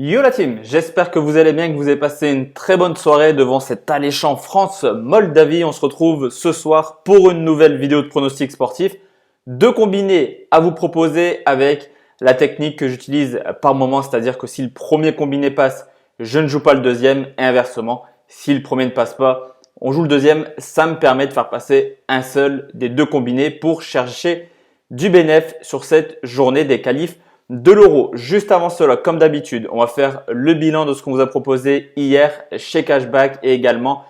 Yo la team, j'espère que vous allez bien, que vous avez passé une très bonne soirée devant cet alléchant France-Moldavie. On se retrouve ce soir pour une nouvelle vidéo de pronostic sportif. Deux combinés à vous proposer avec la technique que j'utilise par moment, c'est-à-dire que si le premier combiné passe, je ne joue pas le deuxième et inversement. Si le premier ne passe pas, on joue le deuxième. Ça me permet de faire passer un seul des deux combinés pour chercher du bénéfice sur cette journée des qualifs de l'euro. Juste avant cela, comme d'habitude, on va faire le bilan de ce qu'on vous a proposé hier chez Cashback et également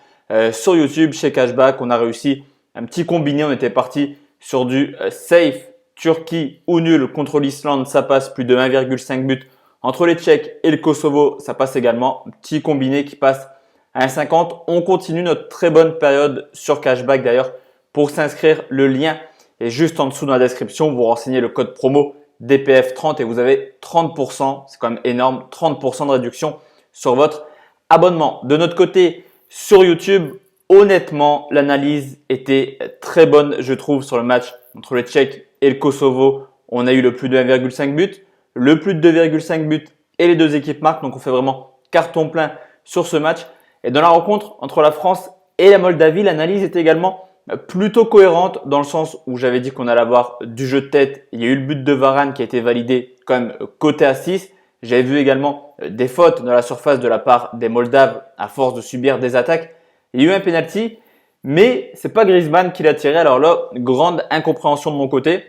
sur YouTube chez Cashback. On a réussi un petit combiné. On était parti sur du safe Turquie ou nul contre l'Islande. Ça passe plus de 1,5 but. Entre les Tchèques et le Kosovo, ça passe également. Petit combiné qui passe à 1,50. On continue notre très bonne période sur Cashback d'ailleurs. Pour s'inscrire, le lien est juste en dessous dans la description. Vous renseignez le code promo DPF30 et vous avez 30%, c'est quand même énorme, 30% de réduction sur votre abonnement. De notre côté, sur YouTube, honnêtement, l'analyse était très bonne, je trouve, sur le match entre les Tchèques et le Kosovo. On a eu le plus de 1,5 but, le plus de 2,5 buts et les deux équipes marquent. Donc, on fait vraiment carton plein sur ce match. Et dans la rencontre entre la France et la Moldavie, l'analyse était également plutôt cohérente dans le sens où j'avais dit qu'on allait avoir du jeu de tête. Il y a eu le but de Varane qui a été validé quand même côté à 6. J'avais vu également des fautes dans la surface de la part des Moldaves à force de subir des attaques. Il y a eu un penalty, mais c'est pas Griezmann qui l'a tiré. Alors là, grande incompréhension de mon côté.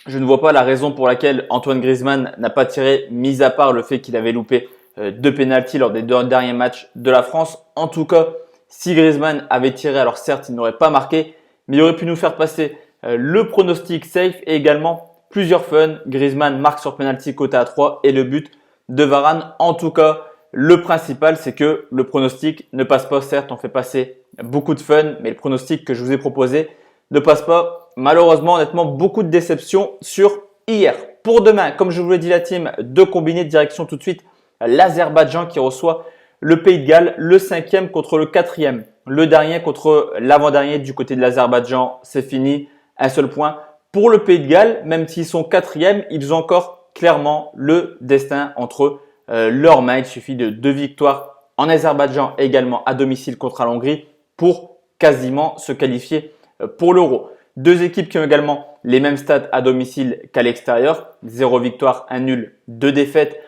Je ne vois pas la raison pour laquelle Antoine Griezmann n'a pas tiré, mis à part le fait qu'il avait loupé deux penaltys lors des deux derniers matchs de la France. En tout cas, si Griezmann avait tiré, alors certes, il n'aurait pas marqué, mais il aurait pu nous faire passer le pronostic safe et également plusieurs fun. Griezmann marque sur penalty côté à 3 et le but de Varane. En tout cas, le principal, c'est que le pronostic ne passe pas. Certes, on fait passer beaucoup de fun, mais le pronostic que je vous ai proposé ne passe pas. Malheureusement, honnêtement, beaucoup de déceptions sur hier. Pour demain, comme je vous l'ai dit la team, deux combinés de direction tout de suite. L'Azerbaïdjan qui reçoit le Pays de Galles, le 5e contre le 4e. Le dernier contre l'avant-dernier du côté de l'Azerbaïdjan, c'est fini. Un seul point. Pour le Pays de Galles, même s'ils sont 4e, ils ont encore clairement le destin entre leurs mains. Il suffit de 2 victoires en Azerbaïdjan également à domicile contre la Hongrie pour quasiment se qualifier pour l'Euro. Deux équipes qui ont également les mêmes stats à domicile qu'à l'extérieur. 0 victoire, 1 nul, 2 défaites.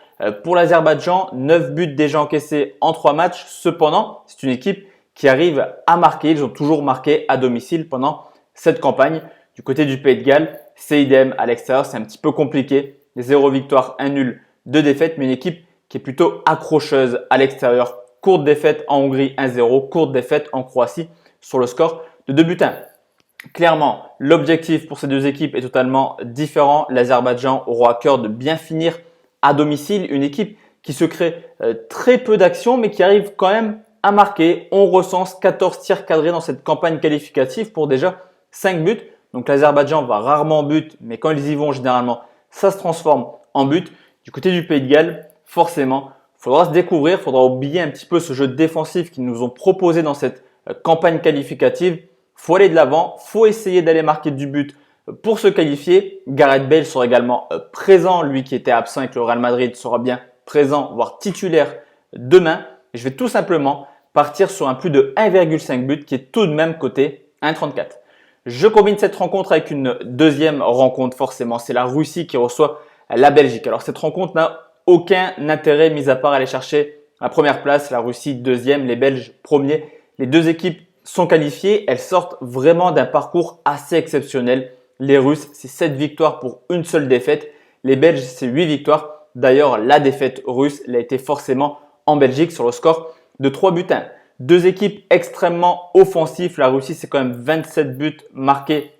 Pour l'Azerbaïdjan, 9 buts déjà encaissés en 3 matchs. Cependant, c'est une équipe qui arrive à marquer. Ils ont toujours marqué à domicile pendant cette campagne. Du côté du Pays de Galles, c'est idem. À l'extérieur, c'est un petit peu compliqué. 0 victoire, 1 nul, 2 défaites, mais une équipe qui est plutôt accrocheuse à l'extérieur. Courte défaite en Hongrie, 1-0. Courte défaite en Croatie sur le score de 2 buts 1. Clairement, l'objectif pour ces deux équipes est totalement différent. L'Azerbaïdjan aura à cœur de bien finir à domicile, une équipe qui se crée très peu d'actions mais qui arrive quand même à marquer. On recense 14 tirs cadrés dans cette campagne qualificative pour déjà 5 buts. Donc l'Azerbaïdjan va rarement en but, mais quand ils y vont généralement, ça se transforme en but. Du côté du Pays de Galles, forcément, il faudra se découvrir, il faudra oublier un petit peu ce jeu défensif qu'ils nous ont proposé dans cette campagne qualificative. Il faut aller de l'avant, il faut essayer d'aller marquer du but pour se qualifier. Gareth Bale sera également présent, lui qui était absent avec le Real Madrid sera bien présent, voire titulaire demain. Et je vais tout simplement partir sur un plus de 1,5 but qui est tout de même coté 1,34. Je combine cette rencontre avec une deuxième rencontre forcément, c'est la Russie qui reçoit la Belgique. Alors cette rencontre n'a aucun intérêt mis à part aller chercher la première place, la Russie deuxième, les Belges premiers. Les deux équipes sont qualifiées, elles sortent vraiment d'un parcours assez exceptionnel. Les Russes, c'est 7 victoires pour une seule défaite. Les Belges, c'est 8 victoires. D'ailleurs, la défaite russe, elle a été forcément en Belgique sur le score de 3 buts 1. Deux équipes extrêmement offensives. La Russie, c'est quand même 27 buts marqués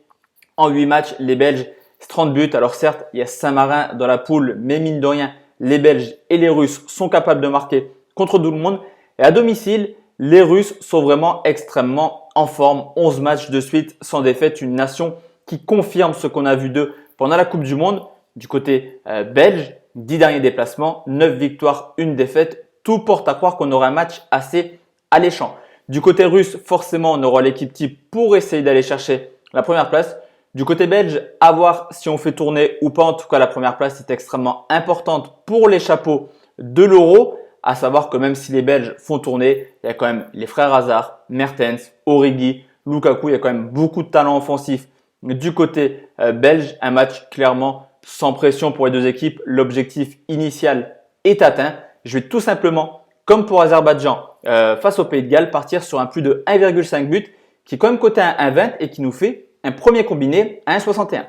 en 8 matchs. Les Belges, c'est 30 buts. Alors certes, il y a Saint-Marin dans la poule, mais mine de rien, les Belges et les Russes sont capables de marquer contre tout le monde. Et à domicile, les Russes sont vraiment extrêmement en forme. 11 matchs de suite sans défaite, une nation qui confirme ce qu'on a vu d'eux pendant la Coupe du Monde. Du côté belge, 10 derniers déplacements, 9 victoires, 1 défaite. Tout porte à croire qu'on aura un match assez alléchant. Du côté russe, forcément, on aura l'équipe type pour essayer d'aller chercher la première place. Du côté belge, à voir si on fait tourner ou pas. En tout cas, la première place est extrêmement importante pour les chapeaux de l'Euro. À savoir que même si les Belges font tourner, il y a quand même les frères Hazard, Mertens, Origi, Lukaku. Il y a quand même beaucoup de talent offensif du côté belge. Un match clairement sans pression pour les deux équipes. L'objectif initial est atteint. Je vais tout simplement, comme pour Azerbaïdjan face au Pays de Galles, partir sur un plus de 1,5 but qui est quand même coté à 1,20 et qui nous fait un premier combiné à 1,61.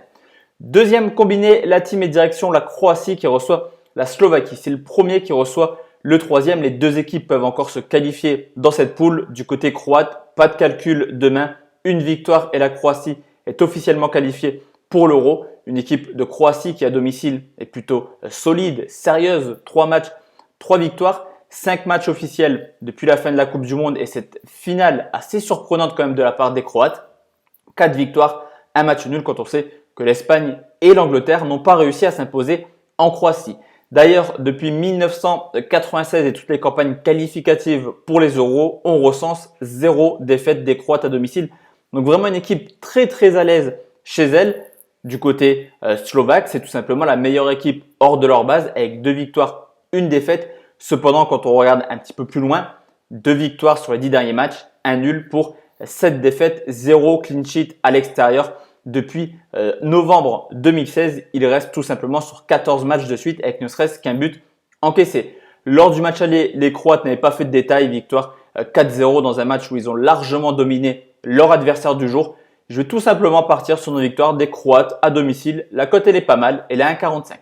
Deuxième combiné, la team est direction la Croatie qui reçoit la Slovaquie. C'est le premier qui reçoit le troisième. Les deux équipes peuvent encore se qualifier dans cette poule. Du côté croate, pas de calcul demain. Une victoire et la Croatie est officiellement qualifiée pour l'Euro. Une équipe de Croatie qui à domicile est plutôt solide, sérieuse. 3 matchs, 3 victoires, 5 matchs officiels depuis la fin de la Coupe du Monde et cette finale assez surprenante quand même de la part des Croates. 4 victoires, 1 match nul quand on sait que l'Espagne et l'Angleterre n'ont pas réussi à s'imposer en Croatie. D'ailleurs, depuis 1996 et toutes les campagnes qualificatives pour les Euros, on recense 0 défaite des Croates à domicile. Donc vraiment une équipe très à l'aise chez elle. Du côté slovaque, c'est tout simplement la meilleure équipe hors de leur base avec 2 victoires, 1 défaite. Cependant, quand on regarde un petit peu plus loin, 2 victoires sur les 10 derniers matchs, 1 nul pour 7 défaites, 0 clean sheet à l'extérieur. Depuis novembre 2016, il reste tout simplement sur 14 matchs de suite avec ne serait-ce qu'un but encaissé. Lors du match aller, les Croates n'avaient pas fait de détails, victoire 4-0 dans un match où ils ont largement dominé leur adversaire du jour. Je vais tout simplement partir sur une victoire des Croates à domicile. La cote elle est pas mal, elle est à 1,45.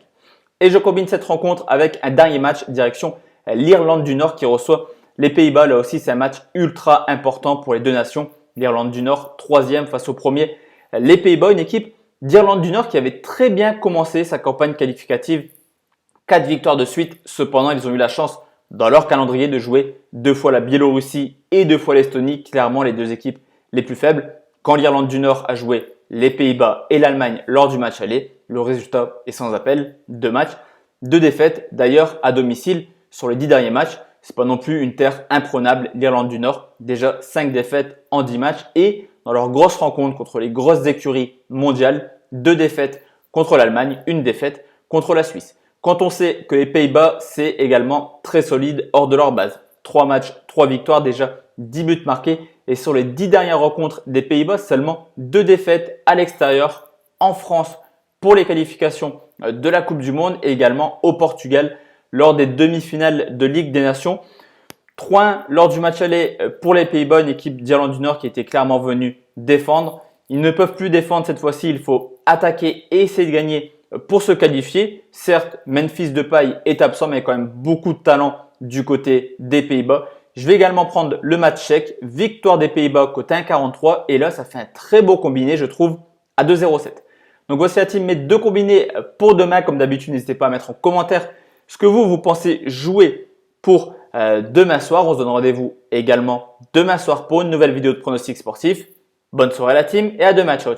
Et je combine cette rencontre avec un dernier match direction l'Irlande du Nord qui reçoit les Pays-Bas. Là aussi, c'est un match ultra important pour les deux nations. L'Irlande du Nord, 3e face au premier. Les Pays-Bas, une équipe d'Irlande du Nord qui avait très bien commencé sa campagne qualificative. 4 victoires de suite. Cependant, ils ont eu la chance dans leur calendrier de jouer 2 fois la Biélorussie et 2 fois l'Estonie. Clairement, les deux équipes les plus faibles. Quand l'Irlande du Nord a joué les Pays-Bas et l'Allemagne lors du match aller, le résultat est sans appel. 2 matchs, 2 défaites. D'ailleurs, à domicile, sur les 10 derniers matchs, c'est pas non plus une terre imprenable. L'Irlande du Nord, déjà 5 défaites en 10 matchs et dans leur grosse rencontre contre les grosses écuries mondiales, 2 défaites contre l'Allemagne, 1 défaite contre la Suisse. Quand on sait que les Pays-Bas, c'est également très solide hors de leur base. 3 matchs, 3 victoires, déjà 10 buts marqués. Et sur les 10 dernières rencontres des Pays-Bas, seulement 2 défaites à l'extérieur en France pour les qualifications de la Coupe du Monde et également au Portugal lors des demi-finales de Ligue des Nations. 3-1 lors du match aller pour les Pays-Bas, une équipe d'Irlande du Nord qui était clairement venue défendre. Ils ne peuvent plus défendre cette fois-ci, il faut attaquer et essayer de gagner pour se qualifier. Certes, Memphis Depay est absent, mais il y a quand même beaucoup de talent du côté des Pays-Bas. Je vais également prendre le match chèque, victoire des Pays-Bas côté 1,43 et là, ça fait un très beau combiné, je trouve, à 2,07. Donc voici la team, mes 2 combinés pour demain. Comme d'habitude, n'hésitez pas à mettre en commentaire ce que vous pensez jouer pour demain soir. On se donne rendez-vous également demain soir pour une nouvelle vidéo de pronostic sportif. Bonne soirée la team et à demain. Ciao.